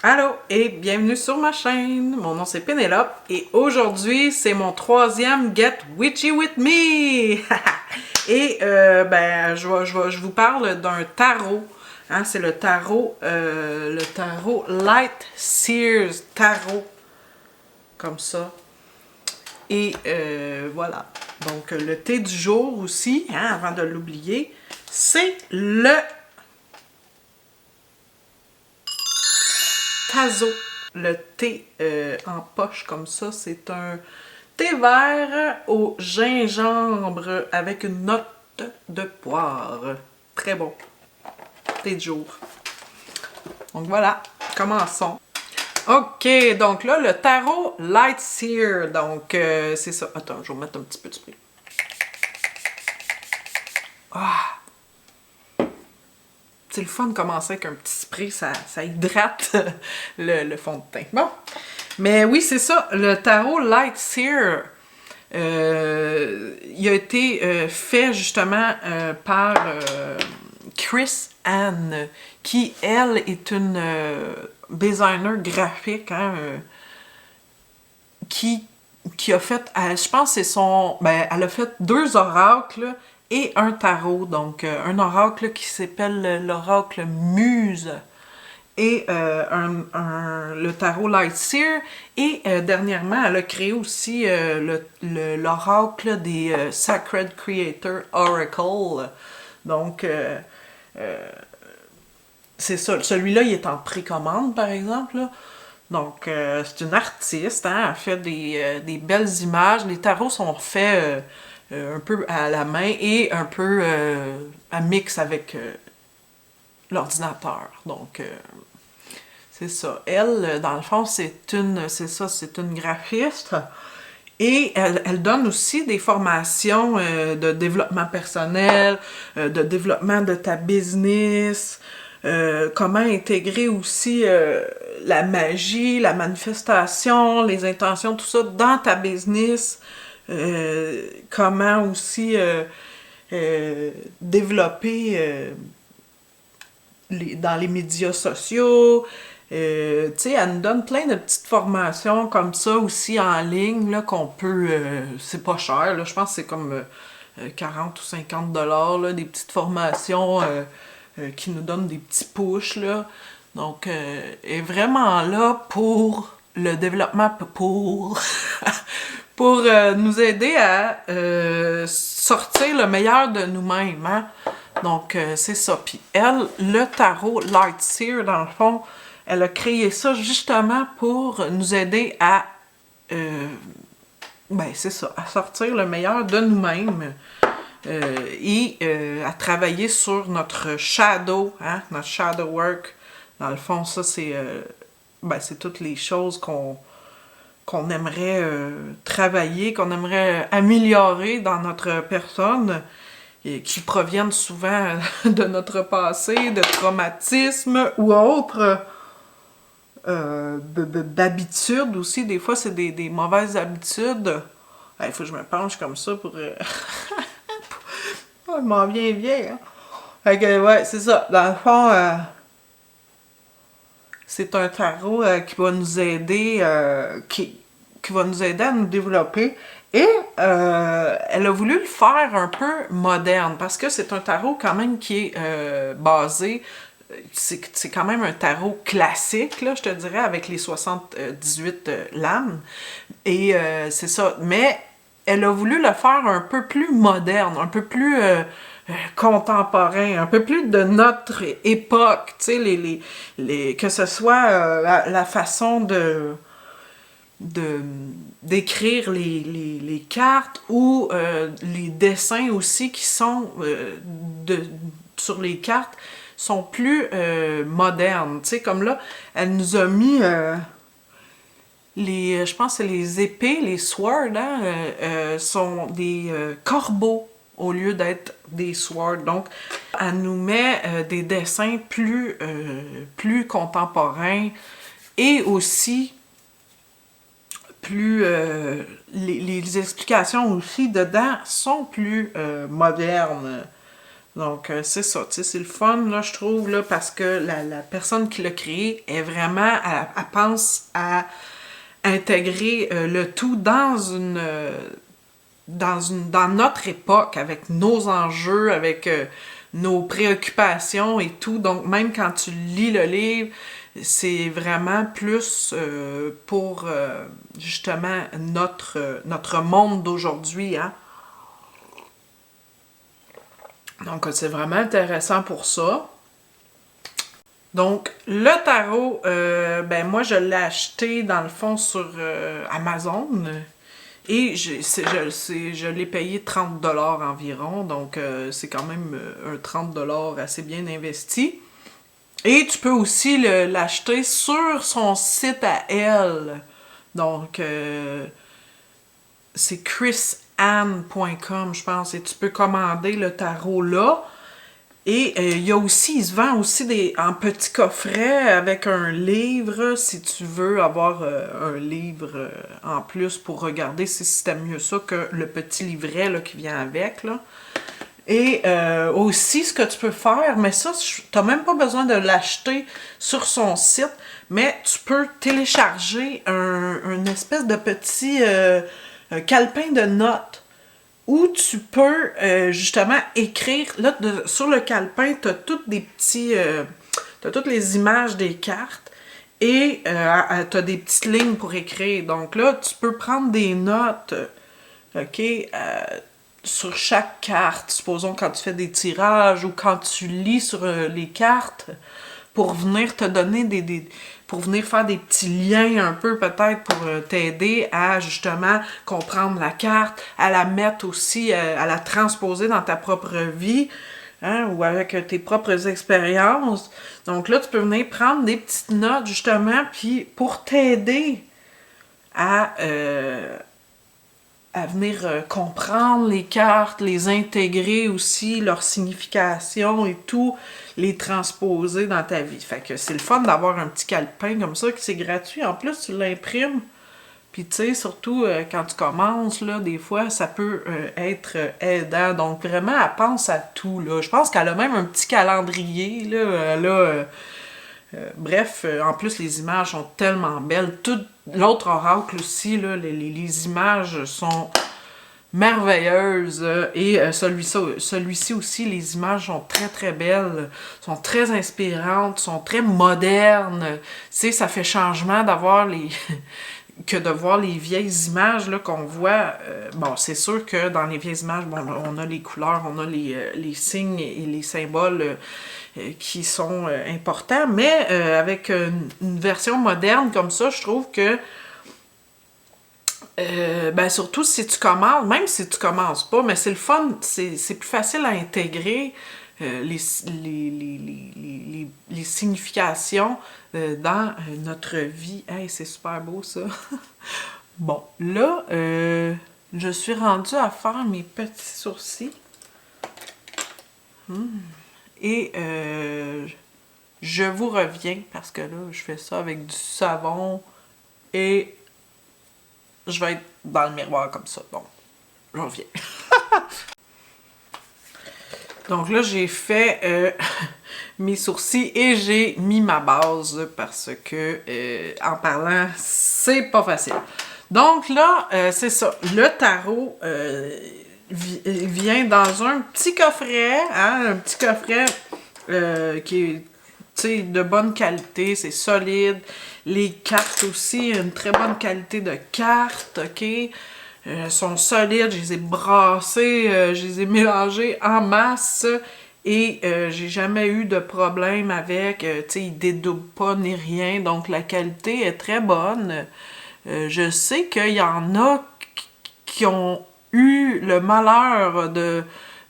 Allô et bienvenue sur ma chaîne. Mon nom c'est Pénélope et aujourd'hui c'est mon troisième Get Witchy With Me. Et je vous parle d'un tarot. Hein, c'est le tarot Light Seers Tarot, comme ça. Et voilà. Donc le thé du jour aussi, hein, avant de l'oublier, c'est le Tazo. Le thé en poche comme ça, c'est un thé vert au gingembre avec une note de poire. Très bon. Thé du jour. Donc voilà, commençons. Ok, donc là, le tarot Light Seer. Donc, c'est ça. Attends, je vais mettre un petit peu de spray. Ah! C'est le fun de commencer avec un petit spray, ça hydrate le fond de teint. Bon, mais oui, c'est ça, le tarot Light Seer, il a été fait justement par Chris Anne, qui, elle, est une designer graphique, hein, qui a fait, je pense que c'est son, elle a fait 2 oracles et un tarot, donc un oracle qui s'appelle l'oracle Muse et le tarot Light Seer, et dernièrement elle a créé aussi l'oracle des Sacred Creator Oracle, donc c'est ça, celui-là il est en précommande par exemple là. Donc, c'est une artiste, hein, elle fait des belles images. Les tarots sont faits un peu à la main et un peu à mix avec l'ordinateur. Donc, c'est ça. Elle, dans le fond, c'est une graphiste. Et elle donne aussi des formations de développement personnel, de développement de ta business, comment intégrer aussi la magie, la manifestation, les intentions, tout ça dans ta business, comment aussi développer dans les médias sociaux. Tu sais, elle nous donne plein de petites formations comme ça aussi en ligne, là, qu'on peut... c'est pas cher, là, je pense que c'est comme 40 ou 50 $, là, des petites formations qui nous donnent des petits pushs, là. Donc, elle est vraiment là pour le développement, pour... pour nous aider à sortir le meilleur de nous-mêmes, hein? Donc, c'est ça. Puis elle, le tarot Light Seer, dans le fond, elle a créé ça justement pour nous aider à, c'est ça, à sortir le meilleur de nous-mêmes et à travailler sur notre shadow, hein, notre shadow work. Dans le fond, ça, c'est toutes les choses qu'on aimerait travailler, qu'on aimerait améliorer dans notre personne, et qui proviennent souvent de notre passé, de traumatismes ou autres, d'habitudes aussi. Des fois, c'est des mauvaises habitudes. Il faut que je me penche comme ça pour... Oh, je m'en viens vieille, hein? Fait que, ouais, c'est ça. Dans le fond, c'est un tarot qui va nous aider, qui va nous aider à nous développer. Et elle a voulu le faire un peu moderne, parce que c'est un tarot quand même qui est basé, c'est quand même un tarot classique, là, je te dirais, avec les 78 lames. Et c'est ça. Mais elle a voulu le faire un peu plus moderne, un peu plus contemporain, un peu plus de notre époque, tu sais, que ce soit la façon d'écrire les cartes ou les dessins aussi qui sont sur les cartes sont plus modernes. Tu sais, comme là, elle nous a mis je pense que c'est les épées, les swords, hein, sont des corbeaux au lieu d'être des swords. Donc, elle nous met des dessins plus contemporains et aussi plus... les explications aussi dedans sont plus modernes. Donc, c'est ça, tu sais, c'est le fun, là, je trouve, là, parce que la personne qui l'a créé est vraiment, elle pense à intégrer le tout dans notre époque, avec nos enjeux, avec nos préoccupations et tout. Donc, même quand tu lis le livre, c'est vraiment plus pour justement notre monde d'aujourd'hui, hein. Donc, c'est vraiment intéressant pour ça. Donc, le tarot, ben moi, je l'ai acheté dans le fond sur Amazon. Et je l'ai payé 30$ environ, donc c'est quand même un 30$ assez bien investi. Et tu peux aussi l'acheter sur son site à elle. Donc, c'est chrisanne.com, je pense, et tu peux commander le tarot là. Et il se vend aussi en petits coffrets avec un livre, si tu veux avoir un livre en plus pour regarder si t'aimes mieux ça que le petit livret là, qui vient avec, là. Et aussi, ce que tu peux faire, mais ça, t'as même pas besoin de l'acheter sur son site, mais tu peux télécharger un espèce de petit calepin de notes où tu peux justement écrire. Là, sur le calepin, tu as toutes des petits. Tu as toutes les images des cartes et tu as des petites lignes pour écrire. Donc là, tu peux prendre des notes, OK, sur chaque carte. Supposons quand tu fais des tirages ou quand tu lis sur les cartes pour venir te donner pour venir faire des petits liens un peu peut-être pour t'aider à justement comprendre la carte, à la mettre aussi, à la transposer dans ta propre vie, hein, ou avec tes propres expériences. Donc là, tu peux venir prendre des petites notes justement, puis pour t'aider à venir comprendre les cartes, les intégrer aussi, leur signification et tout, les transposer dans ta vie. Fait que c'est le fun d'avoir un petit calepin comme ça, que c'est gratuit. En plus, tu l'imprimes. Puis tu sais, surtout quand tu commences, là, des fois, ça peut être aidant. Donc vraiment, elle pense à tout, là. Je pense qu'elle a même un petit calendrier, là. Bref, en plus, les images sont tellement belles. L'autre oracle aussi, là, les images sont merveilleuses. Et celui-ci aussi, les images sont très, très belles, sont très inspirantes, sont très modernes. Tu sais, ça fait changement d'avoir que de voir les vieilles images là, qu'on voit. Bon, c'est sûr que dans les vieilles images, bon, on a les couleurs, on a les signes et les symboles qui sont importants, mais avec une version moderne comme ça, je trouve que ben surtout si tu commences, même si tu commences pas, mais c'est le fun, c'est plus facile à intégrer les significations dans notre vie. Hey, c'est super beau ça! Bon, là, je suis rendue à faire mes petits sourcils. Et je vous reviens parce que là, je fais ça avec du savon et je vais être dans le miroir comme ça. Donc, je reviens. Donc là, j'ai fait mes sourcils et j'ai mis ma base parce que, en parlant, c'est pas facile. Donc là, c'est ça. Le tarot vient dans un petit coffret, hein, un petit coffret qui est, tu sais, de bonne qualité, c'est solide. Les cartes aussi, une très bonne qualité de cartes, OK? Sont solides, je les ai brassées, je les ai mélangées en masse et j'ai jamais eu de problème avec, tu sais, ils dédoublent pas ni rien, donc la qualité est très bonne. Je sais qu'il y en a qui ont eu le malheur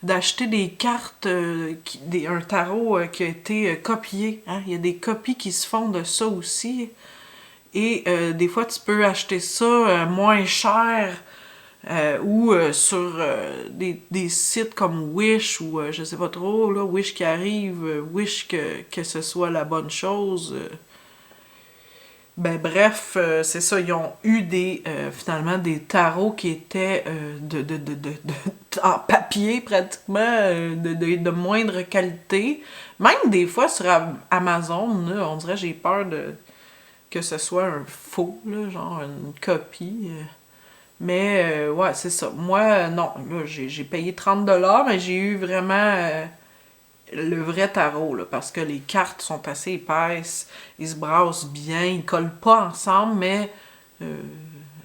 d'acheter des cartes, un tarot qui a été copié. Hein? Il y a des copies qui se font de ça aussi. Et des fois, tu peux acheter ça moins cher ou sur des sites comme Wish ou je sais pas trop, là, Wish qui arrive, Wish que ce soit la bonne chose. Ben bref, c'est ça, ils ont eu finalement des tarots qui étaient en papier pratiquement, de moindre qualité. Même des fois sur Amazon, là, on dirait j'ai peur que ce soit un faux, là, genre une copie. Mais ouais, c'est ça. Moi, non, là, j'ai payé 30$, mais j'ai eu vraiment le vrai tarot, là, parce que les cartes sont assez épaisses, ils se brassent bien, ils collent pas ensemble, mais euh,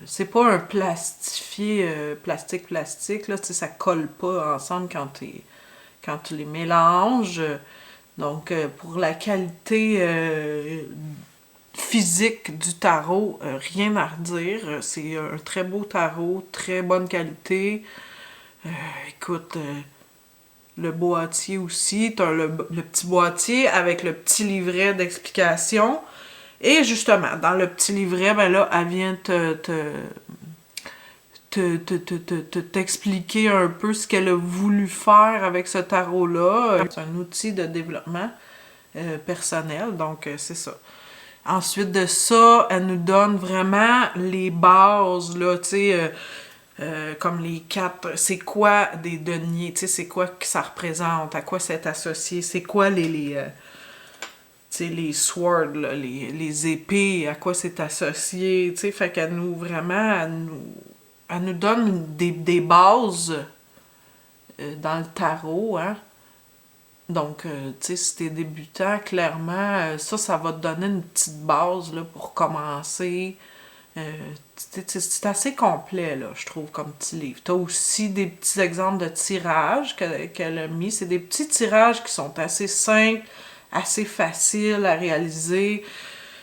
c'est pas un plastifié, plastique, là, tu sais, ça colle pas ensemble quand tu les mélanges. Donc, pour la qualité physique du tarot, rien à redire. C'est un très beau tarot, très bonne qualité. Écoute, le boîtier aussi, t'as le petit boîtier avec le petit livret d'explication. Et justement, dans le petit livret, ben là, elle vient t'expliquer un peu ce qu'elle a voulu faire avec ce tarot-là. C'est un outil de développement personnel, donc c'est ça. Ensuite de ça, elle nous donne vraiment les bases, là, tu sais, comme les quatre, c'est quoi des deniers, tu sais, c'est quoi que ça représente, à quoi c'est associé, c'est quoi tu sais, les swords, là, les épées, à quoi c'est associé, tu sais, fait qu'elle nous, vraiment, elle nous donne des bases dans le tarot, hein. Donc, tu sais, si t'es débutant, clairement, ça va te donner une petite base, là, pour commencer. C'est assez complet, là, je trouve, comme petit livre. T'as aussi des petits exemples de tirages qu'elle a mis. C'est des petits tirages qui sont assez simples, assez faciles à réaliser.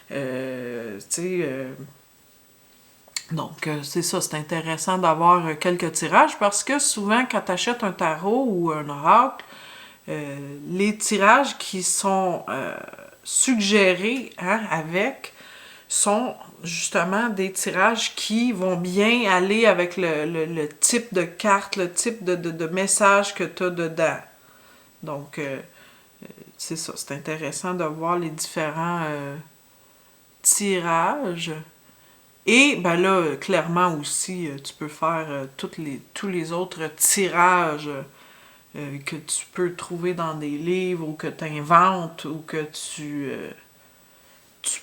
Tu sais, donc, c'est ça, c'est intéressant d'avoir quelques tirages parce que souvent, quand tu achètes un tarot ou un oracle, les tirages qui sont suggérés, hein, avec sont justement des tirages qui vont bien aller avec le type de carte, le type de message que tu as dedans. Donc, c'est ça, c'est intéressant de voir les différents tirages. Et ben là, clairement aussi, tu peux faire tous les autres tirages que tu peux trouver dans des livres ou que tu inventes ou que tu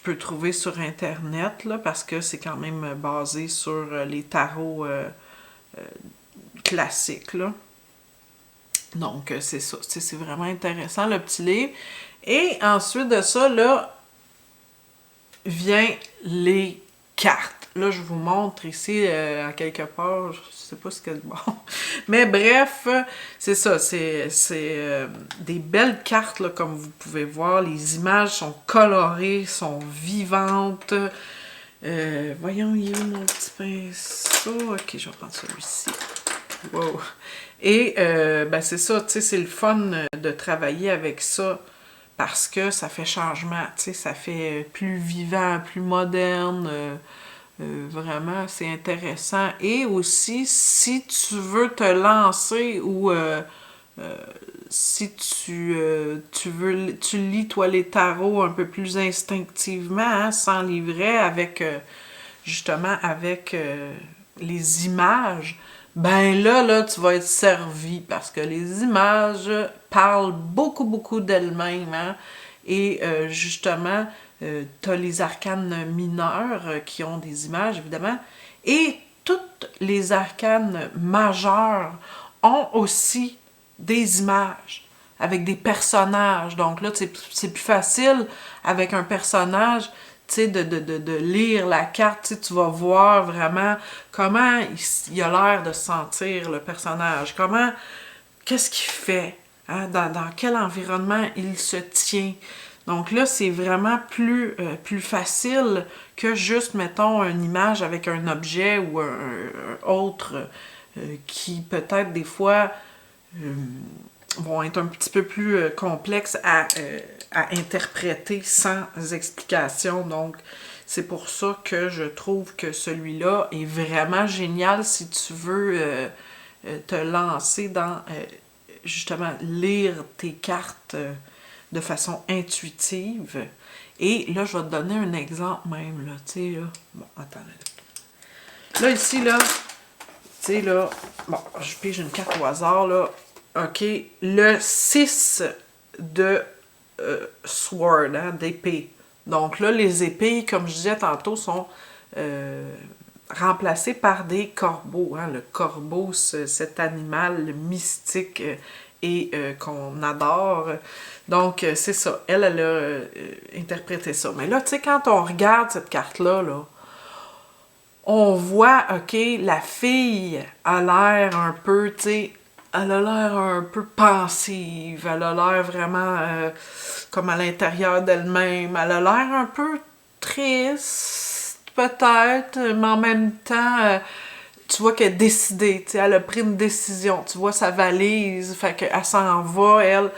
peux trouver sur Internet, là, parce que c'est quand même basé sur les tarots classiques, là. Donc, c'est ça. C'est vraiment intéressant, le petit livre. Et ensuite de ça, là, vient les cartes. Là, je vous montre ici, à quelque part, je sais pas ce que c'est bon. Mais bref, c'est ça, c'est des belles cartes, là, comme vous pouvez voir. Les images sont colorées, sont vivantes. Voyons, il est où mon petit pinceau? Ok, je vais prendre celui-ci. Wow! Et, ben c'est ça, tu sais, c'est le fun de travailler avec ça parce que ça fait changement, tu sais, ça fait plus vivant, plus moderne. Vraiment, c'est intéressant. Et aussi, si tu veux te lancer ou si tu lis, toi, les tarots un peu plus instinctivement, hein, sans livret, justement, avec les images, ben là, tu vas être servi parce que les images parlent beaucoup, beaucoup d'elles-mêmes, hein, et justement, t'as les arcanes mineurs qui ont des images, évidemment, et toutes les arcanes majeures ont aussi des images avec des personnages. Donc là, c'est plus facile avec un personnage, tu sais, de lire la carte. Tu vas voir vraiment comment il a l'air de se sentir, le personnage. Qu'est-ce qu'il fait, hein, dans quel environnement il se tient. Donc là, c'est vraiment plus facile que juste, mettons, une image avec un objet ou un autre qui peut-être des fois vont être un petit peu plus complexes à interpréter sans explication. Donc, c'est pour ça que je trouve que celui-là est vraiment génial si tu veux te lancer dans, justement, lire tes cartes de façon intuitive. Et là, je vais te donner un exemple même, là, tu sais, là. Bon, attends. Là, ici, là, tu sais, là, bon, je pige une carte au hasard, là. OK, le 6 de sword, hein, d'épée. Donc là, les épées, comme je disais tantôt, sont remplacées par des corbeaux. Hein. Le corbeau, cet animal mystique et qu'on adore. Donc, c'est ça. Elle a interprété ça. Mais là, tu sais, quand on regarde cette carte-là, là, on voit, OK, la fille a l'air un peu, tu sais, elle a l'air un peu pensive, elle a l'air vraiment comme à l'intérieur d'elle-même, elle a l'air un peu triste, peut-être, mais en même temps, tu vois qu'elle est décidée, tu sais, elle a pris une décision, tu vois sa valise, fait qu'elle s'en va, elle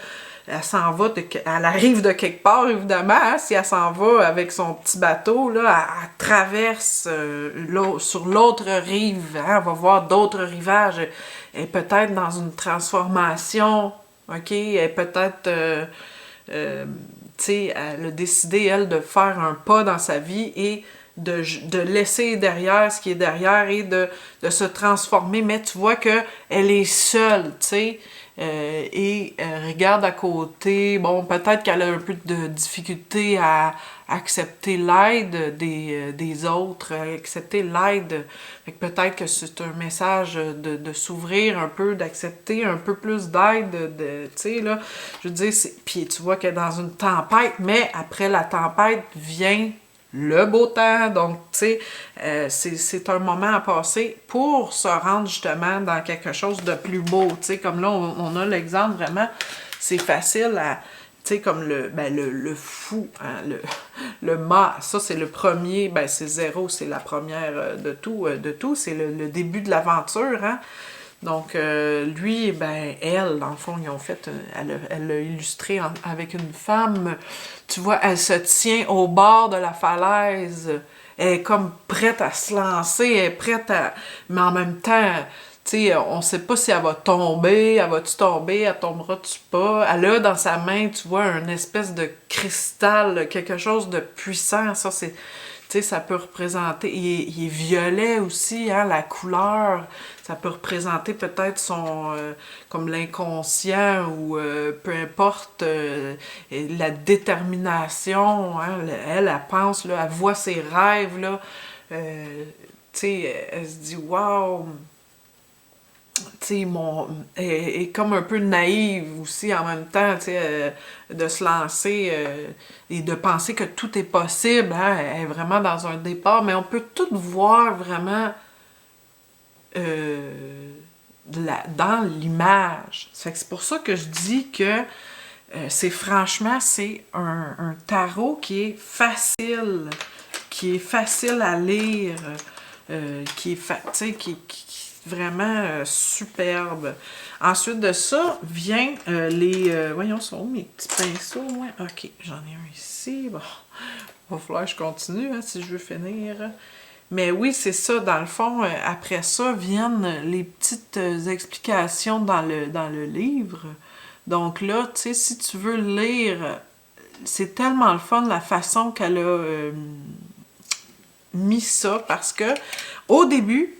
s'en va, elle arrive de quelque part, évidemment, hein, si elle s'en va avec son petit bateau, là, elle traverse sur l'autre rive, hein, elle va voir d'autres rivages, elle est peut-être dans une transformation, ok, elle est peut-être, tu sais, elle a décidé, elle, de faire un pas dans sa vie et de laisser derrière ce qui est derrière et de se transformer, mais tu vois qu'elle est seule, tu sais, et regarde à côté, bon, peut-être qu'elle a un peu de difficulté à accepter l'aide des autres, à accepter l'aide, peut-être que c'est un message de s'ouvrir un peu, d'accepter un peu plus d'aide, tu sais, là, je veux dire, puis tu vois qu'elle est dans une tempête, mais après la tempête vient le beau temps, donc tu sais, c'est un moment à passer pour se rendre justement dans quelque chose de plus beau, tu sais, comme là, on a l'exemple vraiment, c'est facile à, tu sais, comme le fou, hein, le mât, ça c'est le premier, ben c'est 0, c'est la première de tout, c'est le début de l'aventure, hein. Donc, lui, ben, elle, dans le fond, ils ont fait, elle l'a illustré avec une femme, tu vois, elle se tient au bord de la falaise, elle est comme prête à se lancer, elle est prête à, mais en même temps, tu sais, on sait pas si elle va tomber, elle va-tu tomber, elle tombera-tu pas, elle a dans sa main, tu vois, une espèce de cristal, quelque chose de puissant, ça c'est... Tu sais, ça peut représenter, il est violet aussi, hein, la couleur, ça peut représenter peut-être son, comme l'inconscient ou peu importe, la détermination, hein, elle pense, là, elle voit ses rêves, là, tu sais, elle se dit, waouh, tu sais, elle est comme un peu naïve aussi en même temps, tu sais, de se lancer et de penser que tout est possible, hein, elle est vraiment dans un départ, mais on peut tout voir vraiment dans l'image. C'est pour ça que je dis que c'est franchement, c'est un tarot qui est facile à lire, qui est vraiment superbe. Ensuite de ça, vient voyons, sont où mes petits pinceaux, moi? Ok, j'en ai un ici. Bon, va falloir que je continue, hein, si je veux finir. Mais oui, c'est ça, dans le fond, après ça viennent les petites explications dans le livre. Donc là, tu sais, si tu veux lire, c'est tellement le fun la façon qu'elle a mis ça, parce que au début,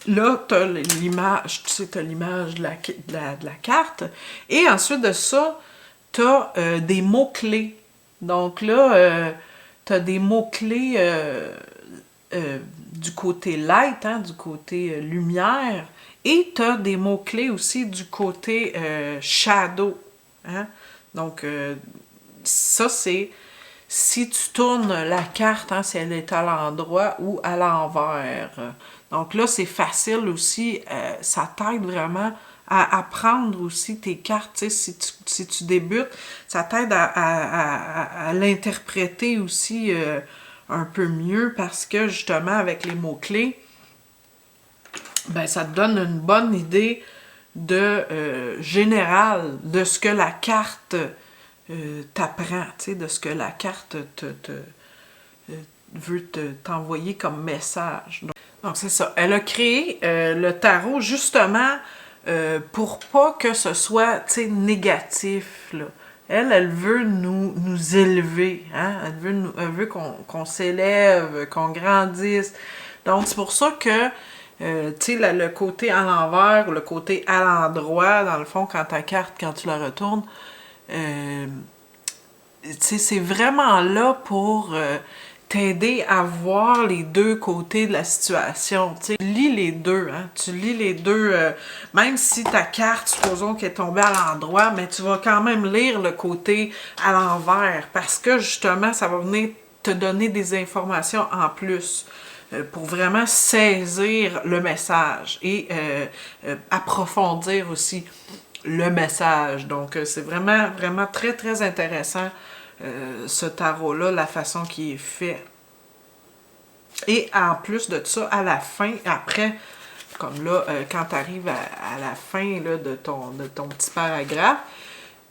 là, t'as l'image, tu sais, t'as l'image de la carte, et ensuite de ça, t'as des mots-clés. Donc là, t'as des mots-clés du côté light, hein, du côté lumière, et tu as des mots-clés aussi du côté shadow. Hein? Donc, ça, c'est si tu tournes la carte, hein, si elle est à l'endroit ou à l'envers. Donc là, c'est facile aussi, ça t'aide vraiment à apprendre aussi tes cartes, si tu débutes, ça t'aide à l'interpréter aussi un peu mieux parce que justement avec les mots-clés, ben ça te donne une bonne idée de générale de ce que la carte t'apprend, de ce que la carte veut t'envoyer comme message. Donc c'est ça. Elle a créé le tarot justement pour pas que ce soit négatif, là. Elle veut nous élever, hein? Elle veut qu'on s'élève, qu'on grandisse. Donc, c'est pour ça que, tu sais, le côté à l'envers ou le côté à l'endroit, dans le fond, quand ta carte, quand tu la retournes, tu sais, c'est vraiment là pour t'aider à voir les deux côtés de la situation. Tu sais, lis les deux, hein? Tu lis les deux, même si ta carte, supposons qu'elle est tombée à l'endroit, mais tu vas quand même lire le côté à l'envers, parce que justement, ça va venir te donner des informations en plus pour vraiment saisir le message et approfondir aussi le message. Donc, c'est vraiment, vraiment très, très intéressant, ce tarot-là, la façon qu'il est fait. Et en plus de ça, à la fin, après, comme là, quand tu arrives à la fin là, de ton petit paragraphe,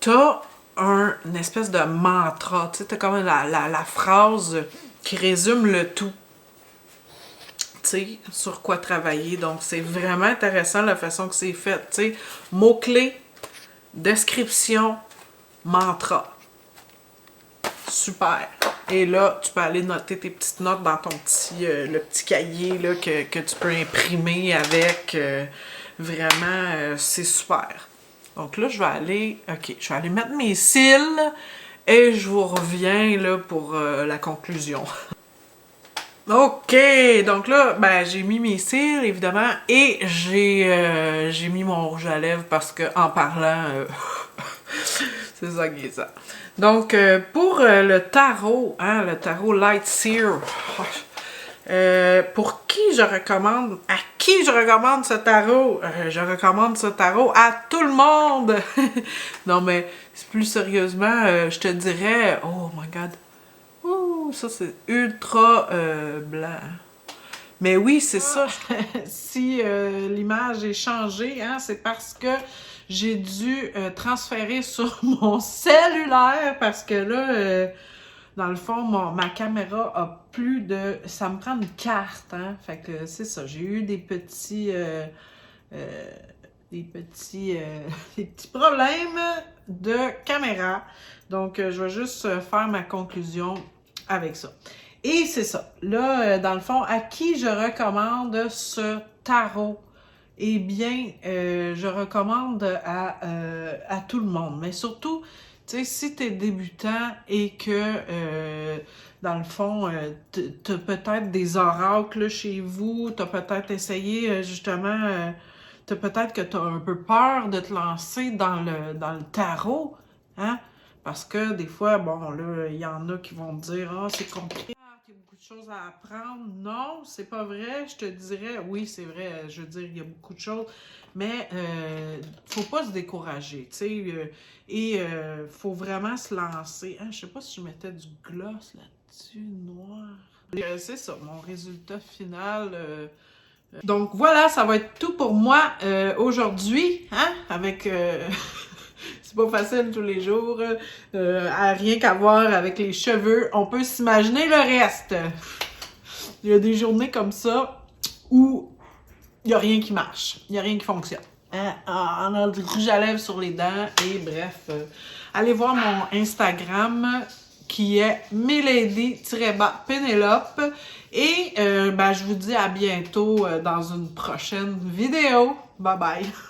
tu as une espèce de mantra. Tu sais, tu as comme la phrase qui résume le tout. Tu sais, sur quoi travailler. Donc, c'est vraiment intéressant la façon que c'est fait. Tu sais, mots-clés, description, mantra. Super. Et là, tu peux aller noter tes petites notes dans ton le petit cahier là, que tu peux imprimer avec. Vraiment, c'est super. Donc là, je vais aller mettre mes cils et je vous reviens là pour la conclusion. OK, donc là, ben j'ai mis mes cils, évidemment, et j'ai mis mon rouge à lèvres parce que en parlant, c'est ça qui est ça. Donc, pour le tarot, hein, le tarot Light Seer, pour qui je recommande, à qui je recommande ce tarot? Je recommande ce tarot à tout le monde! Non, mais plus sérieusement, je te dirais, oh my god, ouh, ça c'est ultra blanc. Mais oui, c'est ça. Si l'image est changée, hein, c'est parce que j'ai dû transférer sur mon cellulaire parce que là, dans le fond, ma caméra a plus de... Ça me prend une carte, hein. Fait que c'est ça. J'ai eu des petits... des petits problèmes de caméra. Donc, je vais juste faire ma conclusion avec ça. Et c'est ça. Là, dans le fond, à qui je recommande ce tarot? Eh bien, je recommande à tout le monde. Mais surtout, tu sais, si tu es débutant et que, dans le fond, tu as peut-être des oracles chez vous, tu as peut-être essayé, justement, peut-être que tu as un peu peur de te lancer dans le tarot, hein? Parce que des fois, bon, là, il y en a qui vont te dire « Ah, c'est compliqué, il y a beaucoup de choses à apprendre. » Non, c'est pas vrai. Je te dirais, oui, c'est vrai, je veux dire, il y a beaucoup de choses, mais faut pas se décourager, tu sais, et faut vraiment se lancer. Hein, je sais pas si je mettais du gloss là-dessus, noir. C'est ça, mon résultat final... Donc voilà, ça va être tout pour moi aujourd'hui, hein, avec... c'est pas facile tous les jours, rien qu'à voir avec les cheveux, on peut s'imaginer le reste. Il y a des journées comme ça où il n'y a rien qui marche, il n'y a rien qui fonctionne. Hein? On a du rouge à lèvres sur les dents et bref, allez voir mon Instagram qui est milady-pénélope et ben, je vous dis à bientôt dans une prochaine vidéo. Bye bye!